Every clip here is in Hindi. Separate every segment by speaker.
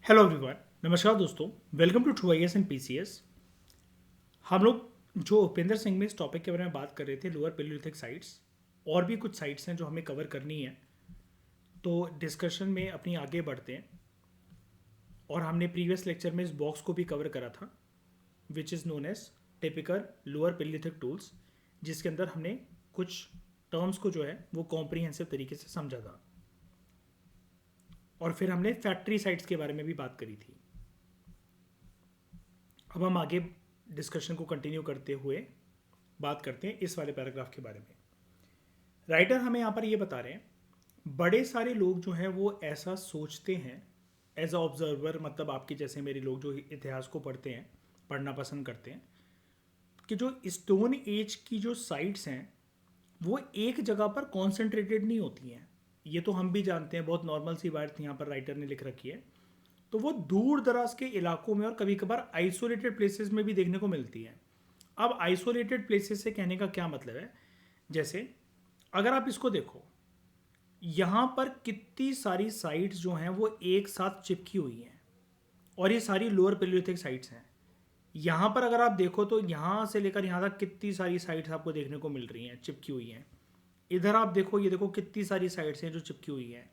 Speaker 1: Hello everyone. नमस्कार दोस्तों। Welcome to true IAS and PCS. हम लोग जो उपेंद्र सिंह में इस टॉपिक के बारे में बात कर रहे थे, लोअर पेलियोलिथिक साइट्स, और भी कुछ साइट्स हैं जो हमें कवर करनी है। तो डिस्कशन में अपनी आगे बढ़ते हैं। और हमने प्रीवियस लेक्चर में इस बॉक्स को भी कवर करा था, which is known as typical lower palaeolithic tools, जिसके अंदर हमने कुछ टर्म्स को जो है वो कॉम्प्रीहेंसिव तरीके से समझा था। और फिर हमने फैक्ट्री साइट्स के बारे में भी बात करी थी। अब हम आगे डिस्कशन को कंटिन्यू करते हुए बात करते हैं इस वाले पैराग्राफ के बारे में। राइटर हमें यहाँ पर ये बता रहे हैं, बड़े सारे लोग जो हैं वो ऐसा सोचते हैं एज अ ऑब्जर्वर, मतलब आपके जैसे मेरे लोग जो इतिहास को पढ़ते हैं, पढ़ना पसंद करते हैं, कि जो स्टोन एज की जो साइट्स हैं वो एक जगह पर कॉन्सेंट्रेटेड नहीं होती हैं। ये तो हम भी जानते हैं, बहुत नॉर्मल सी बात यहाँ पर राइटर ने लिख रखी है। तो वो दूर दराज के इलाकों में और कभी कभार आइसोलेटेड प्लेसेस में भी देखने को मिलती है। अब आइसोलेटेड प्लेसेस से कहने का क्या मतलब है, जैसे अगर आप इसको देखो, यहाँ पर कितनी सारी साइट्स जो हैं वो एक साथ चिपकी हुई हैं, और ये सारी लोअर पेलियोलिथिक साइट्स हैं। यहाँ पर अगर आप देखो तो यहाँ से लेकर यहाँ तक कितनी सारी साइट्स आपको देखने को मिल रही हैं, चिपकी हुई हैं। इधर आप देखो, ये देखो कितनी सारी साइट्स हैं जो चिपकी हुई हैं।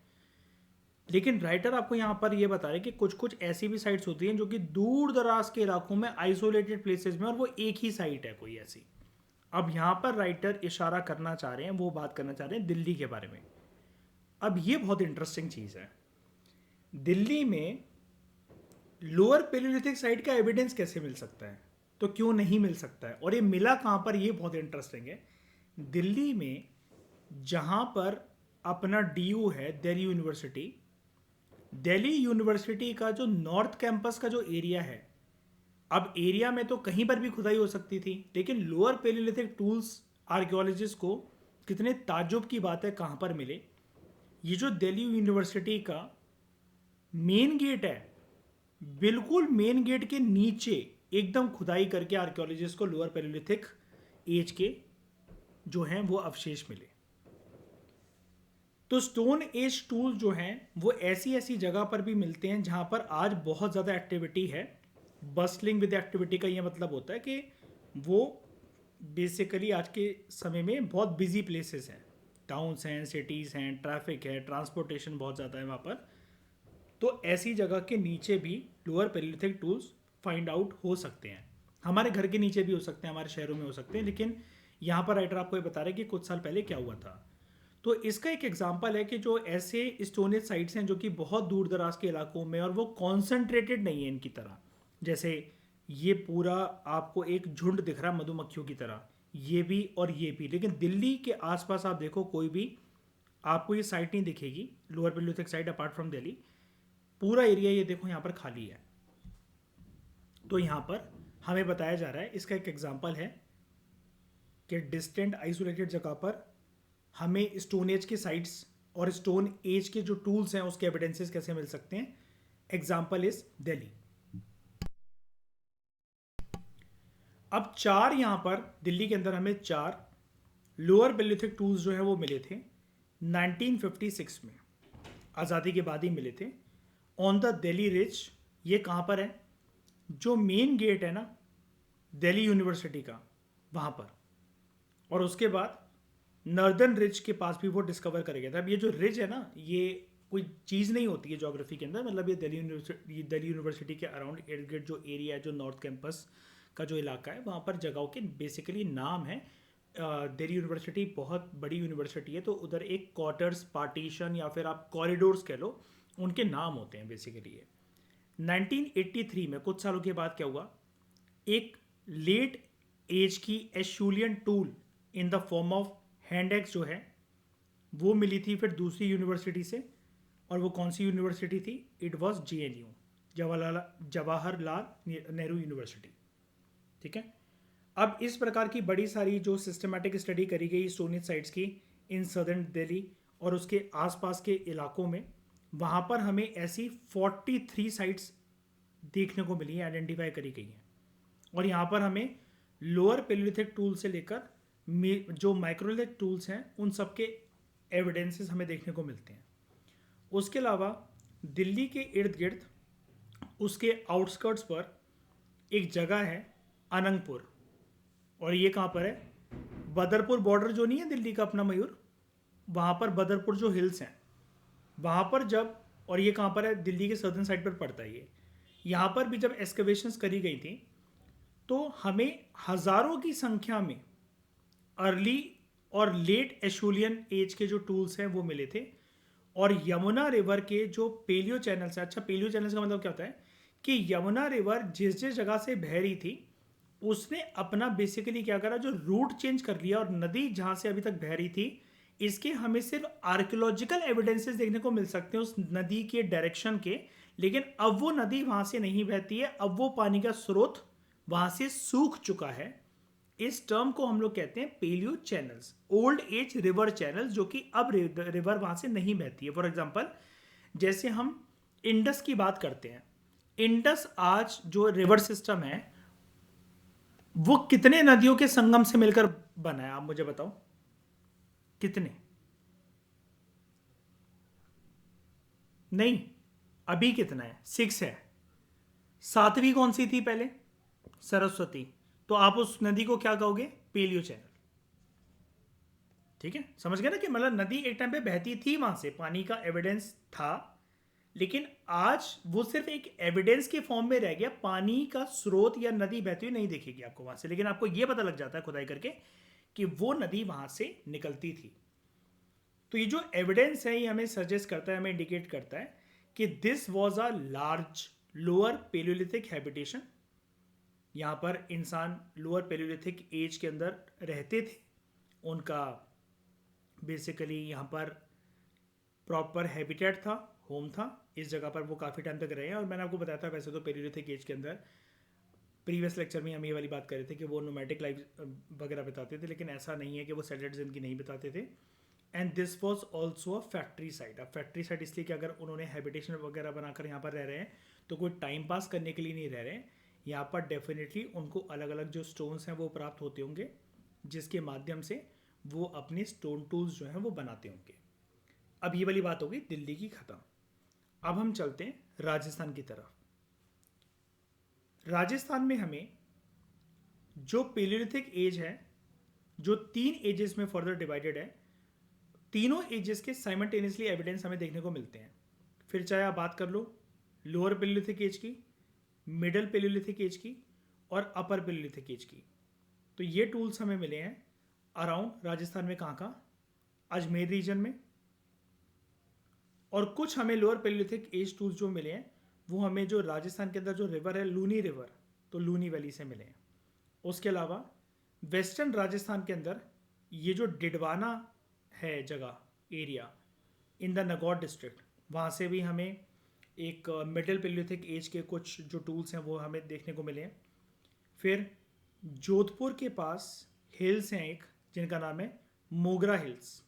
Speaker 1: लेकिन राइटर आपको यहाँ पर ये बता रहे हैं कि कुछ कुछ ऐसी भी साइट्स होती हैं जो कि दूर दराज के इलाकों में, आइसोलेटेड प्लेसेस में, और वो एक ही साइट है कोई ऐसी। अब यहाँ पर राइटर इशारा करना चाह रहे हैं, वो बात करना चाह रहे हैं दिल्ली के बारे में। अब ये बहुत इंटरेस्टिंग चीज़ है। दिल्ली में लोअर पेलियोलिथिक साइट का एविडेंस कैसे मिल सकता है, तो क्यों नहीं मिल सकता है, और ये मिला कहाँ पर, ये बहुत इंटरेस्टिंग है। दिल्ली में जहाँ पर अपना डीयू है, दिल्ली यूनिवर्सिटी, दिल्ली यूनिवर्सिटी का जो नॉर्थ कैंपस का जो एरिया है, अब एरिया में तो कहीं पर भी खुदाई हो सकती थी, लेकिन लोअर पेलियोलिथिक टूल्स आर्कियोलॉजिस्ट को कितने ताज्जुब की बात है कहाँ पर मिले। ये जो दिल्ली यूनिवर्सिटी का मेन गेट है, बिल्कुल मेन गेट के नीचे एकदम खुदाई करके आर्कियोलॉजिस्ट को लोअर पेलियोलिथिक एज के जो हैं वो अवशेष मिले। तो स्टोन एज टूल जो हैं वो ऐसी ऐसी जगह पर भी मिलते हैं जहां पर आज बहुत ज़्यादा एक्टिविटी है। बस्टलिंग विद एक्टिविटी का ये मतलब होता है कि वो बेसिकली आज के समय में बहुत बिजी प्लेसेस हैं, टाउन्स हैं, सिटीज़ हैं, ट्रैफिक है, ट्रांसपोर्टेशन बहुत ज़्यादा है वहाँ पर। तो ऐसी जगह के नीचे भी lower palaeolithic tools find out हो सकते हैं। हमारे घर के नीचे भी हो सकते हैं, हमारे शहरों में हो सकते हैं, लेकिन यहाँ पर राइटर आपको ये बता रहे हैं कि कुछ साल पहले क्या हुआ था। तो इसका एक एग्जांपल है कि जो ऐसे स्टोनेज साइट्स हैं जो कि बहुत दूर दराज के इलाकों में, और वो कॉन्सेंट्रेटेड नहीं है इनकी तरह, जैसे ये पूरा आपको एक झुंड दिख रहा है मधुमक्खियों की तरह, ये भी और ये भी, लेकिन दिल्ली के आसपास आप देखो कोई भी आपको ये साइट नहीं दिखेगी, lower palaeolithic site apart from Delhi. पूरा एरिया ये देखो यहाँ पर खाली है। तो यहाँ पर हमें बताया जा रहा है, इसका एक एग्जाम्पल है कि डिस्टेंट आइसोलेटेड जगह पर हमें स्टोन एज के साइट्स और स्टोन एज के जो टूल्स हैं उसके एविडेंसेस कैसे मिल सकते हैं। Example is Delhi. अब चार यहाँ पर दिल्ली के अंदर हमें चार लोअर पेलियोलिथिक टूल्स जो है वो मिले थे 1956 में, आज़ादी के बाद ही मिले थे, ऑन द दिल्ली रिज। ये कहाँ पर है, जो मेन गेट है ना दिल्ली यूनिवर्सिटी का, वहाँ पर। और उसके बाद नर्दर्न रिज के पास भी वो डिस्कवर कर गया था। अब ये जो रिज है ना, ये कोई चीज़ नहीं होती है ज्योग्राफी के अंदर, मतलब ये दिल्ली यूनिवर्सिटी के अराउंड इर्द गिर्द जो एरिया है, जो नॉर्थ कैंपस का जो इलाका है, वहाँ पर जगहों के बेसिकली नाम है। दिल्ली यूनिवर्सिटी बहुत बड़ी यूनिवर्सिटी है, तो उधर एक क्वार्टर्स, पार्टीशन, या फिर आप कॉरिडोर्स कह लो, उनके नाम होते हैं बेसिकली ये। 1983 में कुछ सालों के बाद क्या हुआ, एक लेट एज की Acheulian tool in the form of hand axe जो है वो मिली थी फिर दूसरी यूनिवर्सिटी से। और वो कौन सी यूनिवर्सिटी थी, it was JNU, Jawaharlal Nehru university. ठीक है। अब इस प्रकार की बड़ी सारी जो सिस्टमेटिक स्टडी करी गई स्टोनेज साइट्स की इन सदर्न दिल्ली और उसके आसपास के इलाकों में, वहाँ पर हमें ऐसी 43 साइट्स देखने को मिली हैं, आइडेंटिफाई करी गई हैं। और यहाँ पर हमें लोअर पेलियोलिथिक टूल से लेकर जो माइक्रोलिथिक टूल्स हैं उन सब के एविडेंसेस हमें देखने को मिलते हैं। उसके अलावा दिल्ली के इर्द गिर्द उसके आउटस्कर्ट्स पर एक जगह है अनंगपुर, और ये कहाँ पर है? बदरपुर बॉर्डर जो नहीं है दिल्ली का अपना मयूर, वहाँ पर बदरपुर जो हिल्स हैं वहाँ पर जब, और ये कहाँ पर है? दिल्ली के सदर्न साइड पर पड़ता है ये। यहाँ पर भी जब एक्सकवेशंस करी गई थी तो हमें हज़ारों की संख्या में अर्ली और लेट एशुलियन एज के जो टूल्स हैं वो मिले थे। और यमुना रिवर के जो पेलियो चैनल्स हैं, अच्छा पेलियो चैनल्स का मतलब क्या होता है कि यमुना रिवर जिस जिस जगह से बह रही थी उसने अपना बेसिकली क्या करा, जो रूट चेंज कर लिया, और नदी जहाँ से अभी तक बह रही थी इसके हमें सिर्फ आर्कियोलॉजिकल एविडेंसेस देखने को मिल सकते हैं उस नदी के डायरेक्शन के, लेकिन अब वो नदी वहाँ से नहीं बहती है, अब वो पानी का स्रोत वहाँ से सूख चुका है। इस टर्म को हम लोग कहते हैं paleo channels, old age river channels, जो कि अब रिवर वहाँ से नहीं बहती है। फॉर एग्जाम्पल जैसे हम इंडस की बात करते हैं, इंडस आज जो रिवर सिस्टम है वो कितने नदियों के संगम से मिलकर बना है? आप मुझे बताओ कितने? नहीं, अभी कितना है? 6 है। सातवीं कौन सी थी पहले? सरस्वती। तो आप उस नदी को क्या कहोगे? Paleo channel. ठीक है, समझ गए ना कि मतलब नदी एक टाइम पे बहती थी, वहां से पानी का एविडेंस था, लेकिन आज वो सिर्फ एक एविडेंस के फॉर्म में रह गया। पानी का स्रोत या नदी बहती हुई नहीं दिखेगी आपको वहां से, लेकिन आपको ये पता लग जाता है खुदाई करके कि वो नदी वहां से निकलती थी। तो ये जो एविडेंस है ये हमें सजेस्ट करता है, हमें इंडिकेट करता है कि this was a large lower palaeolithic habitation. यहाँ पर इंसान लोअर पेलियोलिथिक एज के अंदर रहते थे, उनका बेसिकली यहाँ पर प्रॉपर हैबिटेट था, होम था, इस जगह पर वो काफ़ी टाइम तक रहे हैं। और मैंने आपको बताया था वैसे तो पेलियोलिथिक एज के अंदर प्रीवियस लेक्चर में हम ये वाली बात कर रहे थे कि वो नोमैटिक लाइफ वगैरह बिताते थे, लेकिन ऐसा नहीं है कि वो सेटल्ड जिंदगी नहीं बिताते थे। And this was also a factory site. अब फैक्ट्री साइट इसलिए कि अगर उन्होंने हैबिटेशन वगैरह बनाकर यहाँ पर रह रहे हैं तो कोई टाइम पास करने के लिए नहीं रह रहे हैं। यहाँ पर डेफिनेटली उनको अलग अलग जो स्टोन्स हैं वो प्राप्त होते होंगे, जिसके माध्यम से वो अपने स्टोन टूल्स जो हैं वो बनाते होंगे। अब ये वाली बात होगी दिल्ली की ख़त्म। अब हम चलते हैं राजस्थान की तरफ। राजस्थान में हमें जो पेलियोलिथिक एज है, जो 3 एजेस में फर्दर डिवाइडेड है, तीनों एजेस के साइमल्टेनियसली एविडेंस हमें देखने को मिलते हैं। फिर चाहे आप बात कर लो लोअर पेलियोलिथिक एज की, मिडल पेलियोलिथिक एज की और अपर पेलियोलिथिक एज की, तो ये टूल्स हमें मिले हैं अराउंड राजस्थान में। कहाँ? अजमेर रीजन में। और कुछ हमें लोअर पेलियोलिथिक एज टूल्स जो मिले हैं वो हमें जो राजस्थान के अंदर जो रिवर है लूनी रिवर, तो लूनी वैली से मिले हैं। उसके अलावा वेस्टर्न राजस्थान के अंदर ये जो डिडवाना है जगह, area in the Nagaur district, वहाँ से भी हमें एक मिडिल पेलियोलिथिक एज के कुछ जो टूल्स हैं वो हमें देखने को मिले हैं। फिर जोधपुर के पास हिल्स हैं एक, जिनका नाम है मोगरा हिल्स,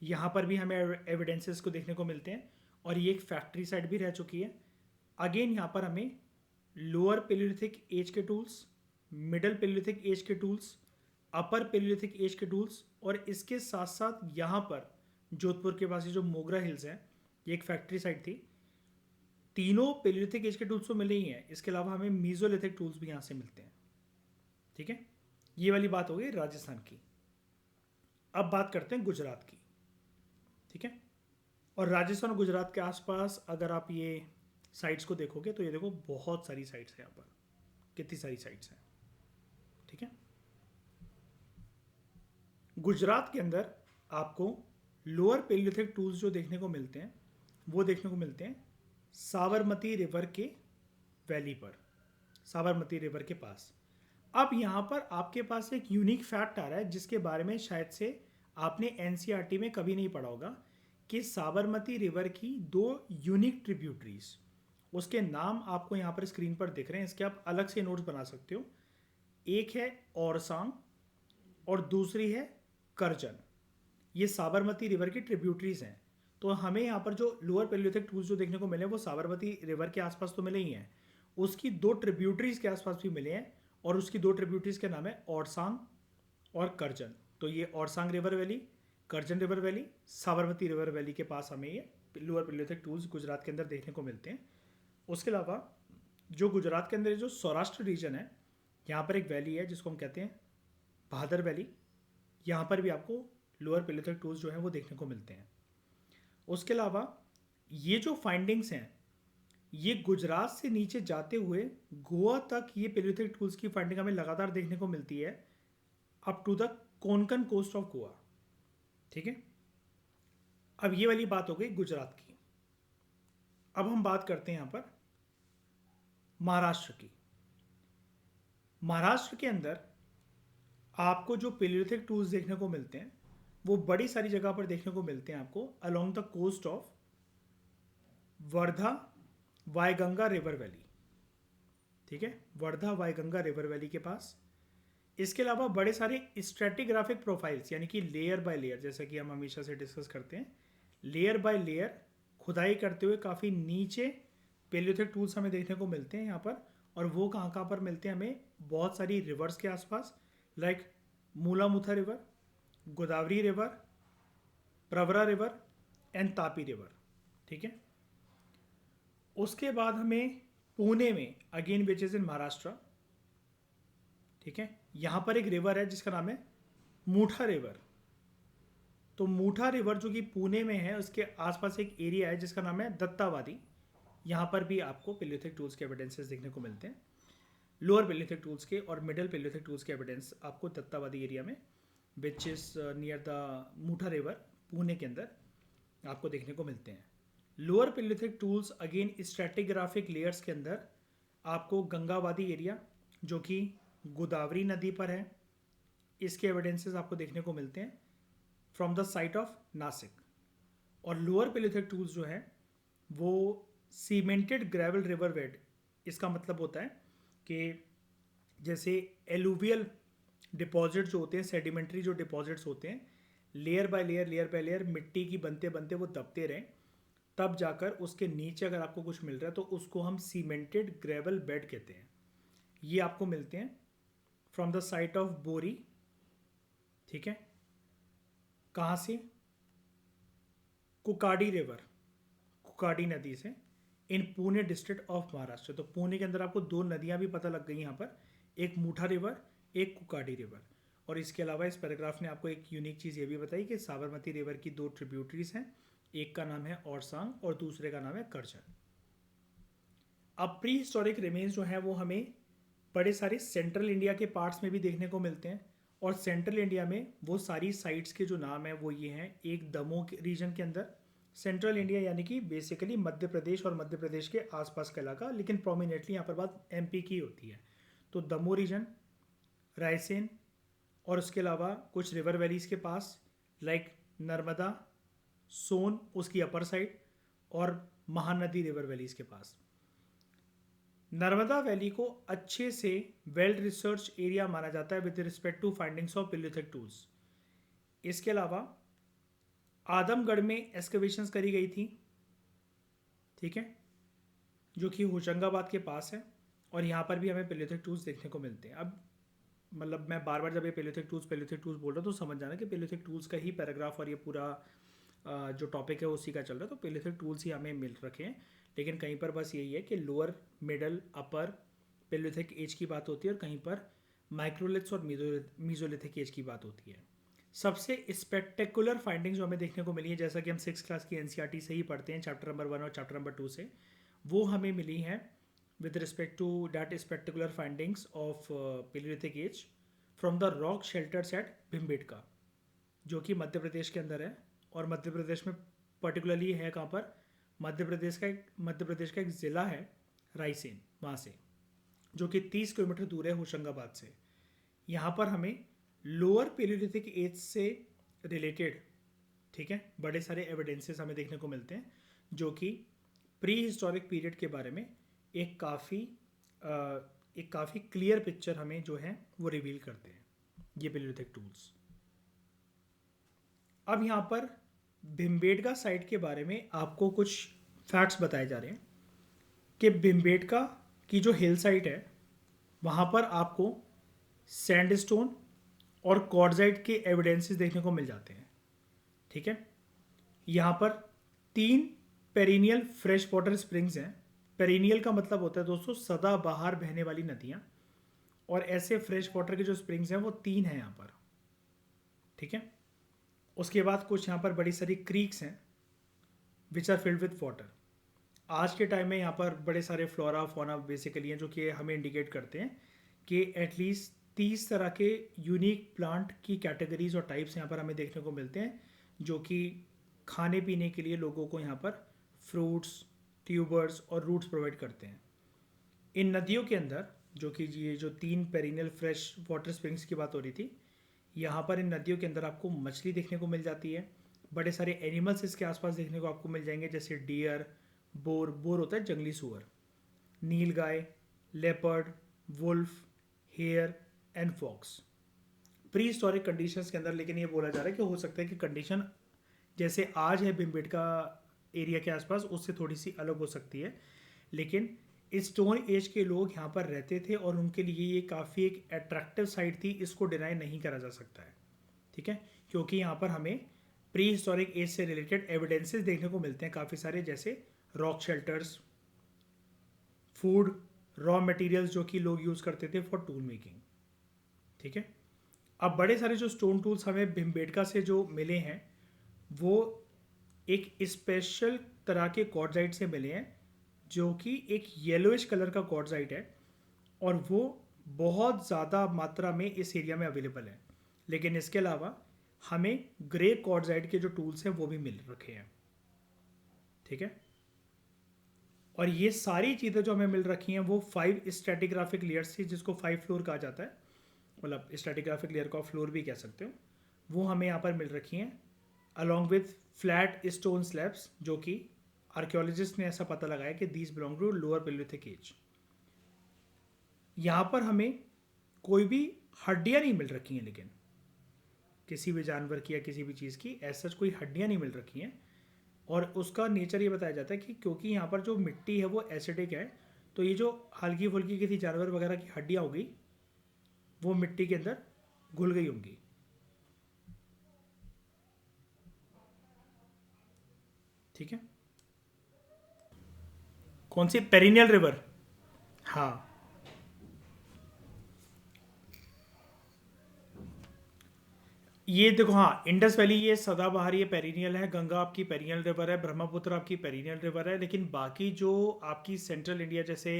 Speaker 1: यहाँ पर भी हमें एविडेंसेस को देखने को मिलते हैं, और ये एक फैक्ट्री साइट भी रह चुकी है। अगेन यहाँ पर हमें लोअर पेलियोलिथिक एज के टूल्स, मिडल पेलियोलिथिक एज के टूल्स, अपर पेलियोलिथिक एज के टूल्स, और इसके साथ साथ यहाँ पर जोधपुर के पास ये जो मोगरा हिल्स हैं ये एक फैक्ट्री साइट थी। तीनों पेलियोलिथिक एज के टूल्स तो मिले ही हैं, इसके अलावा हमें मीजोलिथिक टूल्स भी यहाँ से मिलते हैं। ठीक है, ये वाली बात हो गई राजस्थान की। अब बात करते हैं गुजरात की। ठीक है, और राजस्थान और गुजरात के आसपास अगर आप ये साइट्स को देखोगे तो ये देखो बहुत सारी साइट्स हैं यहाँ पर, कितनी सारी साइट्स हैं। ठीक है, गुजरात के अंदर आपको लोअर पेलियोलिथिक टूल्स जो देखने को मिलते हैं वो देखने को मिलते हैं साबरमती रिवर के वैली पर, साबरमती रिवर के पास। अब यहाँ पर आपके पास एक यूनिक फैक्ट आ रहा है जिसके बारे में शायद से आपने एनसीईआरटी में कभी नहीं पढ़ा होगा, कि साबरमती रिवर की 2 यूनिक ट्रिब्यूटरीज, उसके नाम आपको यहाँ पर स्क्रीन पर दिख रहे हैं, इसके आप अलग से नोट्स बना सकते हो। एक है औरसांग और दूसरी है करजन। ये साबरमती रिवर की ट्रिब्यूटरीज हैं। तो हमें यहाँ पर जो लोअर पेलियोलिथिक टूल्स जो देखने को मिले वो साबरमती रिवर के आसपास तो मिले ही हैं, उसकी 2 ट्रिब्यूटरीज के आसपास भी मिले हैं, और उसकी 2 ट्रिब्यूटरीज के नाम है औरसांग और करजन। तो ये Orsang river valley, Karjan river valley, Sabarmati river valley के पास हमें ये लोअर पेलियोलिथिक टूल्स गुजरात के अंदर देखने को मिलते हैं। उसके अलावा जो गुजरात के अंदर जो सौराष्ट्र रीजन है, यहाँ पर एक वैली है जिसको हम कहते हैं भादर वैली। यहाँ पर भी आपको लोअर पेलियोलिथिक टूल्स जो हैं वो देखने को मिलते हैं। उसके अलावा ये जो फाइंडिंग्स हैं ये गुजरात से नीचे जाते हुए गोवा तक ये पेलियोलिथिक टूल्स की फाइंडिंग हमें लगातार देखने को मिलती है, up to the Konkan coast of Goa. ठीक है, अब ये वाली बात हो गई गुजरात की। अब हम बात करते हैं यहाँ पर महाराष्ट्र की। महाराष्ट्र के अंदर आपको जो पेलियोलिथिक टूल्स देखने को मिलते हैं वो बड़ी सारी जगह पर देखने को मिलते हैं आपको along the coast of Wardha Wainganga river valley. ठीक है, वर्धा वायगंगा रिवर वैली के पास। इसके अलावा बड़े सारे स्ट्रेटिग्राफिक प्रोफाइल्स यानी कि लेयर बाय लेयर, जैसा कि हम हमेशा से डिस्कस करते हैं, लेयर बाय लेयर खुदाई करते हुए काफ़ी नीचे पेलियोलिथिक टूल्स हमें देखने को मिलते हैं यहाँ पर। और वो कहाँ कहाँ पर मिलते हैं हमें? बहुत सारी रिवर्स के आसपास, like Mulamutha river, Godavari river, Pravara river and Tapi river. ठीक है, उसके बाद हमें पुणे में, again which is in Maharashtra, ठीक है, यहाँ पर एक रिवर है जिसका नाम है मूठा रिवर। तो मूठा रिवर जो कि पुणे में है उसके आसपास एक एरिया है जिसका नाम है दत्तावादी। यहाँ पर भी आपको पेलियोलिथिक टूल्स के एविडेंसेस देखने को मिलते हैं। लोअर पेलियोलिथिक टूल्स के और मिडिल पेलियोलिथिक टूल्स के एविडेंस आपको दत्तावादी एरिया में, which is near the Mutha river, Pune के अंदर आपको देखने को मिलते हैं। Lower palaeolithic tools again stratigraphic layers के अंदर आपको गंगावादी एरिया जो कि गोदावरी नदी पर है, इसके एविडेंसेस आपको देखने को मिलते हैं from the site of Nashik. और लोअर पेलियोलिथिक टूल्स जो है वो सीमेंटेड ग्रेवल रिवर बेड, इसका मतलब होता है कि जैसे एलुवियल डिपॉजिट जो होते हैं, सेडिमेंट्री जो डिपॉजिट्स होते हैं, लेयर बाय लेयर मिट्टी की बनते बनते वो दबते रहें, तब जाकर उसके नीचे अगर आपको कुछ मिल रहा है तो उसको हम सीमेंटेड ग्रेवल बेड कहते हैं। ये आपको मिलते हैं फ्रॉम द साइट ऑफ बोरी। ठीक है, कहाँ से? कुकाडी रिवर, कुकाडी नदी से, इन पुणे डिस्ट्रिक्ट ऑफ महाराष्ट्र। तो पुणे के अंदर आपको दो नदियाँ भी पता लग गई यहाँ पर, एक मूठा रिवर, एक कुकाडी रिवर। और इसके अलावा इस पैराग्राफ ने आपको एक यूनिक चीज़ ये भी बताई कि साबरमती रिवर की दो ट्रिब्यूटरीज हैं, एक का नाम है औरसांग और दूसरे का नाम है करजन। अब प्री हिस्टोरिक रिमेन्स जो हैं वो हमें बड़े सारे सेंट्रल इंडिया के पार्ट्स में भी देखने को मिलते हैं। और सेंट्रल इंडिया में वो सारी साइट्स के जो नाम है वो ये हैं, एक दमोह के रीजन के अंदर, सेंट्रल इंडिया यानी कि बेसिकली मध्य प्रदेश और मध्य प्रदेश के आसपास का इलाका, लेकिन प्रोमिनेंटली यहाँ पर बात एमपी की होती है। तो दमोह रीजन, रायसेन, और उसके अलावा कुछ रिवर वैलीज़ के पास लाइक नर्मदा, सोन उसकी अपर साइड, और महानदी रिवर वैलीज़ के पास। नर्मदा वैली को अच्छे से वेल रिसर्च एरिया माना जाता है with respect to findings of palaeolithic tools. इसके अलावा आदमगढ़ में एक्सकवेशंस करी गई थी, ठीक है, जो कि होशंगाबाद के पास है, और यहाँ पर भी हमें पेलियोलिथिक टूल्स देखने को मिलते हैं। अब मतलब मैं बार बार जब ये पेलियोलिथिक टूल्स बोल रहा हूँ तो समझ जाना कि पेलियोलिथिक टूल्स का ही पैराग्राफ और ये पूरा जो टॉपिक है उसी का चल रहा है, तो पेलियोलिथिक टूल्स ही हमें मिल रखे हैं। लेकिन कहीं पर बस यही है कि लोअर, मिडल, अपर पेलियोलिथिक एज की बात होती है और कहीं पर माइक्रोलिथ्स और मीजोलिथिक एज की बात होती है। सबसे स्पेक्टेकुलर फाइंडिंग्स जो हमें देखने को मिली है, जैसा कि हम 6th क्लास की एनसीईआरटी से ही पढ़ते हैं, चैप्टर नंबर 1 और चैप्टर नंबर 2 से, वो हमें मिली हैं with respect to that spectacular findings of palaeolithic age from the rock shelters at Bhimbetka, जो कि मध्य प्रदेश के अंदर है। और मध्य प्रदेश में पर्टिकुलरली है कहाँ पर? मध्य प्रदेश का एक ज़िला है रायसेन, वहाँ से, जो कि 30 किलोमीटर दूर है होशंगाबाद से। यहाँ पर हमें लोअर पेलियोलिथिक एज से रिलेटेड, ठीक है, बड़े सारे एविडेंसेस हमें देखने को मिलते हैं जो कि प्री हिस्टोरिक पीरियड के बारे में एक काफ़ी क्लियर पिक्चर हमें जो है वो रिवील करते हैं ये पेलियोलिथिक टूल्स। अब यहाँ पर भिमबेटका साइट के बारे में आपको कुछ फैक्ट्स बताए जा रहे हैं कि भिमबेटका की जो हिल साइट है वहाँ पर आपको सैंडस्टोन और क्वार्ट्जाइट के एविडेंसेस देखने को मिल जाते हैं, ठीक है। यहाँ पर 3 पेरिनियल फ्रेश वाटर स्प्रिंग्स हैं पेरिनियल का मतलब होता है दोस्तों सदाबहार बहने वाली नदियाँ, और ऐसे फ्रेश वाटर के जो स्प्रिंग्स हैं वो 3 हैं यहाँ पर, ठीक है। उसके बाद कुछ यहाँ पर बड़ी सारी क्रीक्स हैं which are filled with water. आज के टाइम में यहाँ पर बड़े सारे फ्लोरा फोना बेसिकली हैं जो कि हमें इंडिकेट करते हैं कि एटलीस्ट 30 तरह के यूनिक प्लांट की कैटेगरीज और टाइप्स यहाँ पर हमें देखने को मिलते हैं, जो कि खाने पीने के लिए लोगों को यहाँ पर फ्रूट्स, ट्यूबर्स और रूट्स प्रोवाइड करते हैं। इन नदियों के अंदर जो कि ये जो 3 पेरिनियल फ्रेश वाटर स्प्रिंग्स की बात हो रही थी, यहाँ पर इन नदियों के अंदर आपको मछली देखने को मिल जाती है। बड़े सारे एनिमल्स इसके आसपास देखने को आपको मिल जाएंगे, जैसे डियर, बोर होता है जंगली सुअर, नील गाय, leopard, wolf, hare and fox. Prehistoric conditions के अंदर लेकिन ये बोला जा रहा है कि हो सकता है कि कंडीशन जैसे आज है भीमबेटका एरिया के आसपास उससे थोड़ी सी अलग हो सकती है, लेकिन इस स्टोन एज के लोग यहाँ पर रहते थे और उनके लिए ये काफ़ी एक अट्रैक्टिव साइट थी, इसको डिनाई नहीं करा जा सकता है, ठीक है। क्योंकि यहाँ पर हमें प्री हिस्टोरिक एज से रिलेटेड एविडेंसेस देखने को मिलते हैं काफ़ी सारे, जैसे rock shelters, food, raw materials जो कि लोग यूज़ करते थे फॉर टूल मेकिंग, ठीक है। अब बड़े सारे जो स्टोन टूल्स हमें भीमबेटका से जो मिले हैं वो एक स्पेशल तरह के क्वार्ट्जाइट से मिले हैं, जो कि एक येलोइश कलर का क्वार्ट्जाइट है और वो बहुत ज़्यादा मात्रा में इस एरिया में अवेलेबल है। लेकिन इसके अलावा हमें ग्रे क्वार्ट्जाइट के जो टूल्स हैं वो भी मिल रखे हैं, ठीक है। और ये सारी चीज़ें जो हमें मिल रखी हैं वो 5 स्ट्रेटिग्राफिक लेयर्स थी, जिसको 5 फ्लोर कहा जाता है, मतलब स्ट्रेटिग्राफिक लेयर को फ्लोर भी कह सकते हो। वो हमें यहाँ पर मिल रखी हैं along with flat stone slabs, जो कि आर्कियोलॉजिस्ट ने ऐसा पता लगाया कि these belong to lower palaeolithic age. यहाँ पर हमें कोई भी हड्डियाँ नहीं मिल रखी हैं, लेकिन किसी भी जानवर की या किसी भी चीज़ की ऐसा कोई हड्डियाँ नहीं मिल रखी हैं। और उसका नेचर ये बताया जाता है कि क्योंकि यहाँ पर जो मिट्टी है वो एसिडिक है, तो ये जो हल्की फुल्की किसी जानवर वगैरह की हड्डियाँ होगी वो मिट्टी के अंदर घुल गई होंगी, ठीक है। कौन सी? पेरिनियल रिवर, हाँ। ये देखो, हाँ, इंडस वैली ये सदाबहार, ये पेरिनियल है, गंगा आपकी पेरिनियल रिवर है, ब्रह्मपुत्र आपकी पेरिनियल रिवर है। लेकिन बाकी जो आपकी सेंट्रल इंडिया जैसे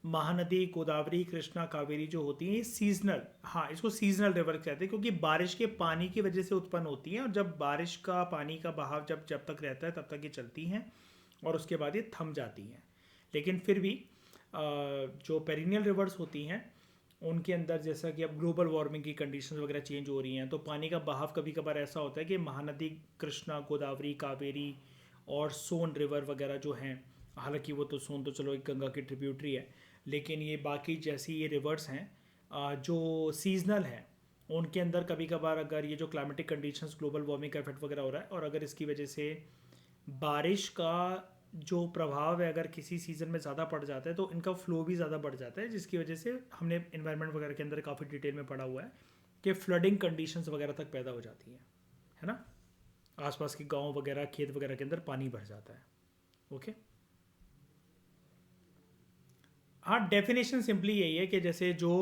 Speaker 1: महानदी, गोदावरी, कृष्णा, कावेरी जो होती हैं ये सीजनल, हाँ, इसको सीजनल रिवर कहते हैं क्योंकि बारिश के पानी की वजह से उत्पन्न होती हैं, और जब बारिश का पानी का बहाव जब जब तक रहता है तब तक ये चलती हैं और उसके बाद ये थम जाती हैं। लेकिन फिर भी जो पेरिनियल रिवर्स होती हैं उनके अंदर जैसा कि अब ग्लोबल वार्मिंग की कंडीशंस वगैरह चेंज हो रही हैं, तो पानी का बहाव कभी कभार ऐसा होता है कि महानदी, कृष्णा, गोदावरी, कावेरी और सोन रिवर वगैरह जो हैं, हालांकि वो तो सोन तो चलो एक गंगा की ट्रिब्यूटरी है, लेकिन ये बाकी जैसी ये रिवर्स हैं जो सीजनल हैं, उनके अंदर कभी कभार अगर ये जो क्लाइमेटिक कंडीशंस, ग्लोबल वार्मिंग का इफेक्ट वगैरह हो रहा है और अगर इसकी वजह से बारिश का जो प्रभाव है अगर किसी सीज़न में ज़्यादा पड़ जाता है तो इनका फ्लो भी ज़्यादा बढ़ जाता है, जिसकी वजह से हमने इन्वायरमेंट वगैरह के अंदर काफ़ी डिटेल में पढ़ा हुआ है कि फ्लडिंग कंडीशंस वगैरह तक पैदा हो जाती हैं, है ना। आसपास के गांव वगैरह, खेत वगैरह के अंदर पानी भर जाता है, ओके। हाँ, डेफिनेशन सिंपली यही है कि जैसे जो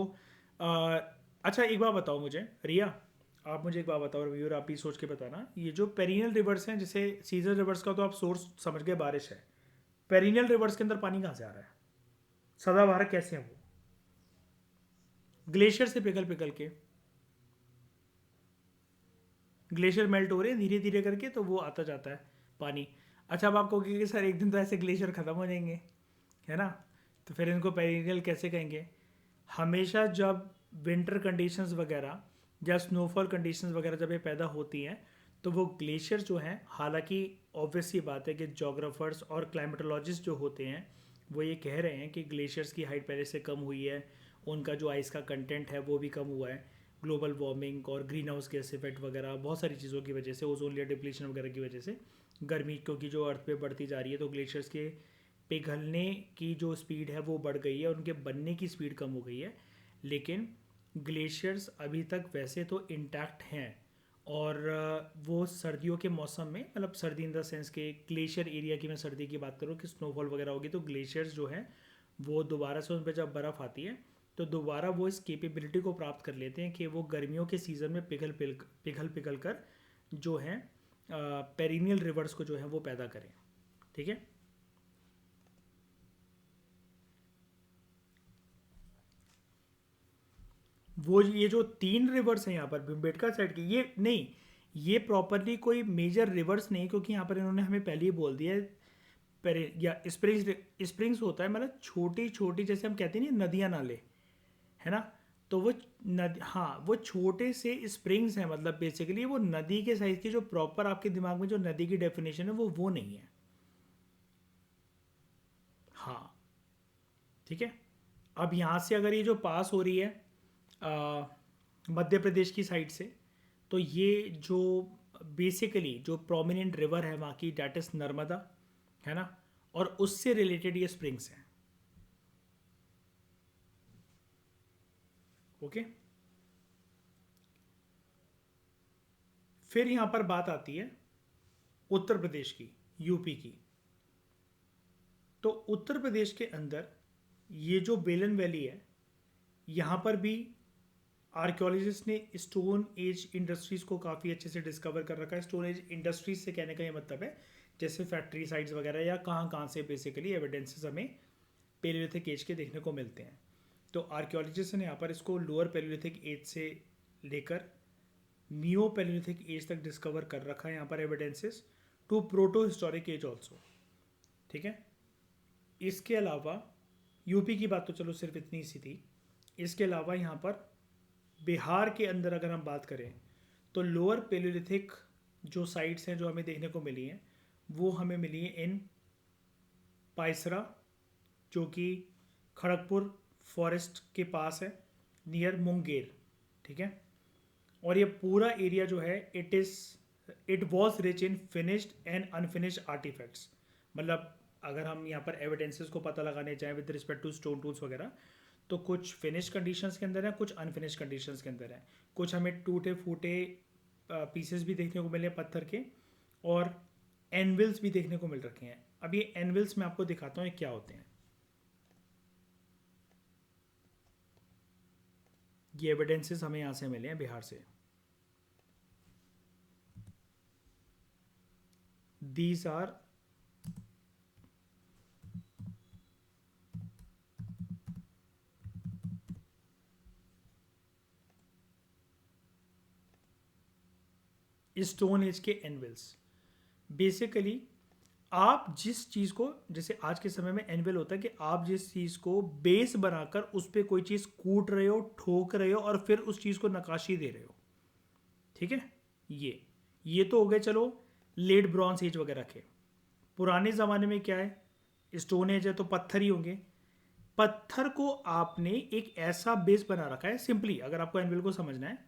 Speaker 1: अच्छा एक बात बताओ मुझे रिया, आप मुझे एक बात बताओ, रिव्यूअर आप भी सोच के बताना, ये जो पेरिनियल रिवर्स हैं, जैसे सीजन रिवर्स का तो आप सोर्स समझ गए बारिश है, पेरिनियल रिवर्स के अंदर पानी कहाँ से आ रहा है? सदाबहार कैसे हैं वो? ग्लेशियर से पिघल पिघल के, ग्लेशियर मेल्ट हो रहे हैं धीरे धीरे करके, तो वो आता जाता है पानी। अच्छा, अब आप कहोगे कि सर एक दिन तो ऐसे ग्लेशियर ख़त्म हो जाएंगे, है ना, तो फिर इनको पेरिनियल कैसे कहेंगे? हमेशा जब विंटर कंडीशंस वगैरह या स्नोफॉल कंडीशंस वगैरह जब ये पैदा होती हैं तो वो ग्लेशियर जो हैं, हालांकि ऑब्वियस सी बात है कि जोग्राफर्स और क्लाइमेटोलॉजिस्ट जो होते हैं वो ये कह रहे हैं कि ग्लेशियर्स की हाइट पहले से कम हुई है, उनका जो आइस का कंटेंट है वो भी कम हुआ है, ग्लोबल वार्मिंग और ग्रीन हाउस गैस इफेक्ट वगैरह बहुत सारी चीज़ों की वजह से, ओजोन लेयर डिप्लीशन वगैरह की वजह से गर्मी क्योंकि जो अर्थ पे बढ़ती जा रही है तो ग्लेशियर्स के पिघलने की जो स्पीड है वो बढ़ गई है और उनके बनने की स्पीड कम हो गई है। लेकिन ग्लेशियर्स अभी तक वैसे तो इंटैक्ट हैं और वो सर्दियों के मौसम में, मतलब सर्दी इन द सेंस के ग्लेशियर एरिया की मैं सर्दी की बात करूँ कि स्नोफॉल वगैरह होगी, तो ग्लेशियर्स जो हैं वो दोबारा से उन पर जब बर्फ़ आती है तो दोबारा वो इस कैपेबिलिटी को प्राप्त कर लेते हैं कि वो गर्मियों के सीज़न में पिघल कर जो है पेरिनियल रिवर्स को जो है वो पैदा करें। ठीक है। वो ये जो 3 रिवर्स हैं यहाँ पर भिम्बेटका साइड की, ये नहीं, ये प्रॉपरली कोई मेजर रिवर्स नहीं, क्योंकि यहाँ पर इन्होंने हमें पहले ही बोल दिया है या स्प्रिंग्स होता है, मतलब छोटी छोटी, जैसे हम कहते हैं ना नदियाँ नाले, है ना। तो वो नदी, हाँ, वो छोटे से स्प्रिंग्स हैं, मतलब बेसिकली वो नदी के साइज की, जो प्रॉपर आपके दिमाग में जो नदी की डेफिनेशन है वो नहीं है। हाँ, ठीक है। अब यहाँ से अगर ये जो पास हो रही है मध्य प्रदेश की साइड से, तो ये जो बेसिकली जो प्रोमिनेंट रिवर है वहाँ की, डैट इज नर्मदा, है ना, और उससे रिलेटेड ये स्प्रिंग्स हैं। ओके। फिर यहाँ पर बात आती है उत्तर प्रदेश की, यूपी की। तो उत्तर प्रदेश के अंदर ये जो बेलन वैली है, यहाँ पर भी आर्कियोलॉजिस्ट ने स्टोन एज इंडस्ट्रीज़ को काफ़ी अच्छे से डिस्कवर कर रखा है। स्टोन एज इंडस्ट्रीज से कहने का ये मतलब है जैसे फैक्ट्री साइट्स वगैरह, या कहाँ कहाँ से बेसिकली एविडेंसेस हमें पेलियोलिथिक एज के देखने को मिलते हैं। तो आर्कियोलॉजिस्ट ने यहाँ पर इसको लोअर पेलियोलिथिक एज से लेकर नियो पेलियोलिथिक एज तक डिस्कवर कर रखा है यहाँ पर evidences to proto historic age also. ठीक है। इसके अलावा यूपी की बात तो चलो सिर्फ इतनी सी थी। इसके अलावा यहाँ पर बिहार के अंदर अगर हम बात करें तो लोअर पेलियोलिथिक जो साइट्स हैं जो हमें देखने को मिली हैं, वो हमें मिली हैं इन पायसरा, जो कि खड़गपुर फॉरेस्ट के पास है, नियर मुंगेर। ठीक है। और ये पूरा एरिया जो है it was rich in finished and unfinished artefacts. मतलब अगर हम यहाँ पर एविडेंसेस को पता लगाने चाहें with respect to stone tools वगैरह, तो कुछ फिनिश कंडीशंस के अंदर है, कुछ अनफिनिश कंडीशंस के अंदर है। कुछ हमें टूटे फूटे पीसेस भी देखने को मिले पत्थर के, और एनविल्स भी देखने को मिल रखे हैं। अब ये एनविल्स मैं आपको दिखाता हूँ ये क्या होते हैं। ये एविडेंसेस हमें यहाँ से मिले हैं बिहार से। दीज आर स्टोन एज के एनविल्स। बेसिकली आप जिस चीज़ को, जैसे आज के समय में एनविल होता है कि आप जिस चीज़ को बेस बनाकर उस पर कोई चीज़ कूट रहे हो, ठोक रहे हो, और फिर उस चीज़ को नकाशी दे रहे हो। ठीक है। ये तो हो गए चलो लेट ब्रॉन्ज एज वगैरह के। पुराने ज़माने में क्या है, स्टोन एज है तो पत्थर ही होंगे। पत्थर को आपने एक ऐसा बेस बना रखा है, सिंपली अगर आपको एनविल को समझना है,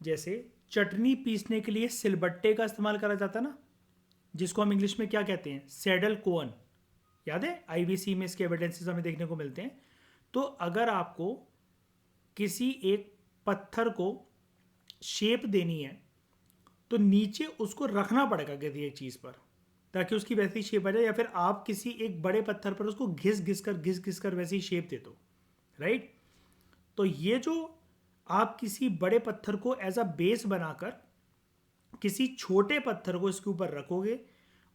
Speaker 1: जैसे चटनी पीसने के लिए सिलबट्टे का इस्तेमाल करा जाता ना, जिसको हम इंग्लिश में क्या कहते हैं, सैडल कोअन। याद है, आईबीसी में इसके एविडेंसेस हमें देखने को मिलते हैं। तो अगर आपको किसी एक पत्थर को शेप देनी है तो नीचे उसको रखना पड़ेगा किसी एक चीज़ पर ताकि उसकी वैसी शेप आ जाए, या फिर आप किसी एक बड़े पत्थर पर उसको घिस कर वैसी शेप दे दो। राइट। तो ये जो आप किसी बड़े पत्थर को एज अ बेस बनाकर किसी छोटे पत्थर को इसके ऊपर रखोगे,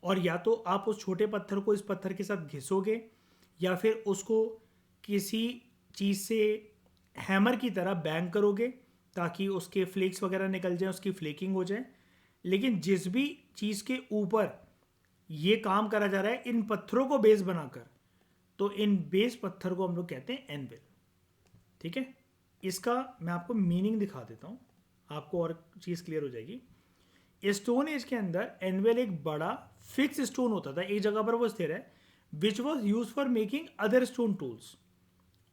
Speaker 1: और या तो आप उस छोटे पत्थर को इस पत्थर के साथ घिसोगे, या फिर उसको किसी चीज़ से हैमर की तरह बैंग करोगे ताकि उसके फ्लेक्स वगैरह निकल जाए, उसकी फ्लेकिंग हो जाए। लेकिन जिस भी चीज़ के ऊपर ये काम करा जा रहा है इन पत्थरों को बेस बनाकर, तो इन बेस पत्थर को हम लोग कहते हैं एनविल। ठीक है। इसका मैं आपको मीनिंग दिखा देता हूँ, आपको और चीज़ क्लियर हो जाएगी। स्टोन एज के अंदर एनविल एक बड़ा फिक्स स्टोन होता था, एक जगह पर वो स्थिर है, which was use for making other stone tools.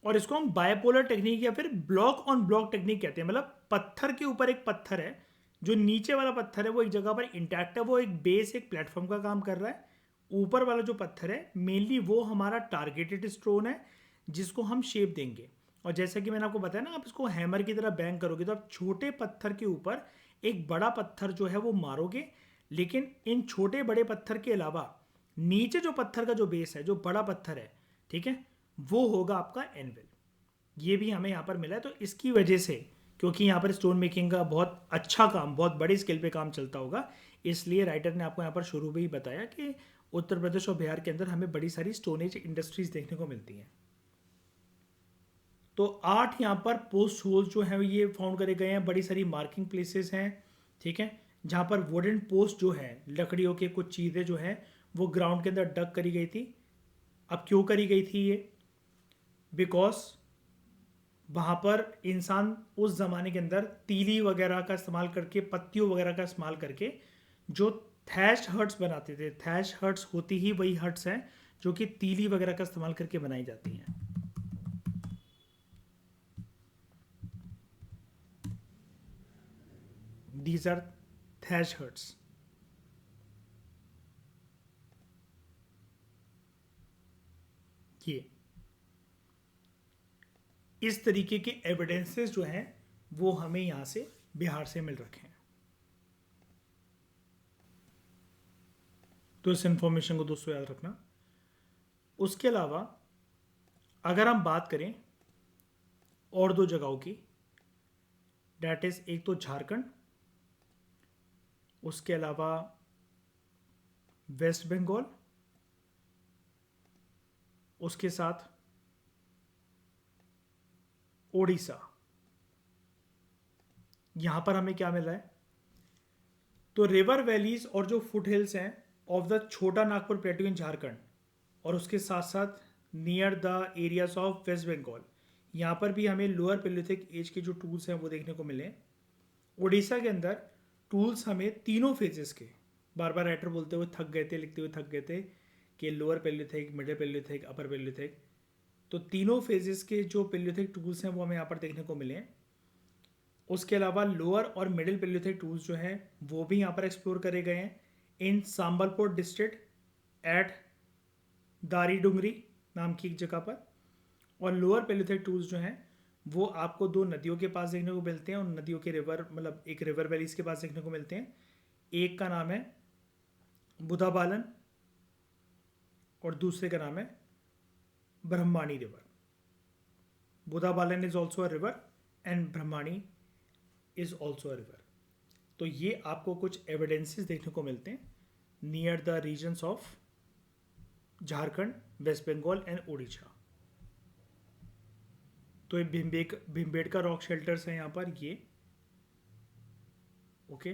Speaker 1: और इसको हम बायपोलर टेक्निक या फिर ब्लॉक ऑन ब्लॉक टेक्निक कहते हैं। मतलब पत्थर के ऊपर एक पत्थर है, जो नीचे वाला पत्थर है वो एक जगह पर इंटैक्ट है, वो एक बेस, एक प्लेटफॉर्म का काम कर रहा है। ऊपर वाला जो पत्थर है मेनली वो हमारा टारगेटेड स्टोन है जिसको हम शेप देंगे। और जैसा कि मैंने आपको बताया ना, आप इसको हैमर की तरह बैंग करोगे तो आप छोटे पत्थर के ऊपर एक बड़ा पत्थर जो है वो मारोगे, लेकिन इन छोटे बड़े पत्थर के अलावा नीचे जो पत्थर का जो बेस है, जो बड़ा पत्थर है, ठीक है, वो होगा आपका एनविल। ये भी हमें यहाँ पर मिला है। तो इसकी वजह से, क्योंकि यहाँ पर स्टोन मेकिंग का बहुत अच्छा काम, बहुत बड़े स्केल पे काम चलता होगा, इसलिए राइटर ने आपको यहाँ पर शुरू में ही बताया कि उत्तर प्रदेश और बिहार के अंदर हमें बड़ी सारी स्टोन एज इंडस्ट्रीज देखने को मिलती हैं। तो 8 यहाँ पर पोस्ट होल्स जो हैं ये फाउंड करे गए हैं, बड़ी सारी मार्किंग प्लेसेस हैं, ठीक है, जहाँ पर वुडन पोस्ट जो है, लकड़ियों के कुछ चीज़ें जो हैं वो ग्राउंड के अंदर डग करी गई थी। अब क्यों करी गई थी ये? बिकॉज वहाँ पर इंसान उस ज़माने के अंदर तीली वगैरह का इस्तेमाल करके, पत्तियों वगैरह का इस्तेमाल करके जो थैश हट्स बनाते थे। थैश हट्स होती ही वही हट्स हैं जो कि तीली वगैरह का इस्तेमाल करके बनाई जाती हैं। These are thatch huts. ये इस तरीके के एविडेंसेस जो हैं वो हमें यहाँ से बिहार से मिल रखे हैं। तो इस इंफॉर्मेशन को दोस्तों याद रखना। उसके अलावा अगर हम बात करें और 2 जगहों की, डेट इज एक तो झारखंड, उसके अलावा वेस्ट बंगाल, उसके साथ ओडिशा। यहां पर हमें क्या मिल रहा है? तो रिवर वैलीज और जो फुट हिल्स हैं of the Chota Nagpur plateau in Jharkhand, और उसके साथ साथ near the areas of West Bengal, यहाँ पर भी हमें लोअर पेलियोलिथिक एज के जो टूल्स हैं वो देखने को मिले। उड़ीसा के अंदर टूल्स हमें तीनों फेजेस के, बार बार राइटर बोलते हुए थक गए थे, लिखते हुए थक गए थे कि लोअर पेलियोलिथिक, मिडिल पेलियोलिथिक, अपर पेलियोलिथिक, तो तीनों फेजेस के जो पेलियोलिथिक टूल्स हैं वो हमें यहाँ पर देखने को मिले हैं। उसके अलावा लोअर और मिडिल पेलियोलिथिक टूल्स जो हैं वो भी यहाँ पर एक्सप्लोर करे गए हैं इन संबलपुर डिस्ट्रिक्ट एट दारी डुंगरी नाम की एक जगह पर। और लोअर पेलियोलिथिक टूल्स जो हैं वो आपको 2 नदियों के पास देखने को मिलते हैं, उन नदियों के रिवर, मतलब एक रिवर वैलीज के पास देखने को मिलते हैं। एक का नाम है बुधाबालन और दूसरे का नाम है Brahmani river. Budhabalang is also a river and Brahmani is also a river. तो ये आपको कुछ एविडेंसेस देखने को मिलते हैं near the regions of Jharkhand, West Bengal and Odisha. तो ये भीमबेटका रॉक शेल्टर्स हैं यहाँ पर ये, ओके।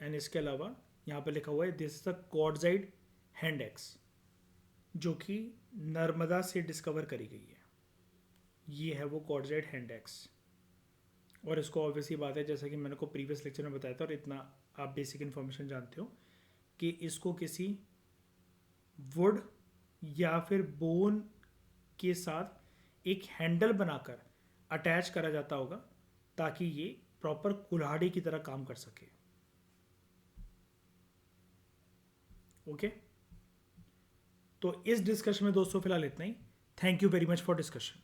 Speaker 1: एंड इसके अलावा यहाँ पर लिखा हुआ है this is the quartzite hand axe, जो कि नर्मदा से डिस्कवर करी गई है। ये है वो क्वार्ट्जाइट हैंड एक्स। और इसको ऑब्वियसली बात है, जैसा कि मैंने को प्रीवियस लेक्चर में बताया था और इतना आप बेसिक इन्फॉर्मेशन जानते हो, कि इसको किसी वुड या फिर बोन के साथ एक हैंडल बनाकर अटैच करा जाता होगा ताकि ये प्रॉपर कुल्हाड़ी की तरह काम कर सके, ओके। तो इस डिस्कशन में दोस्तों फिलहाल इतना ही। Thank you very much for discussion.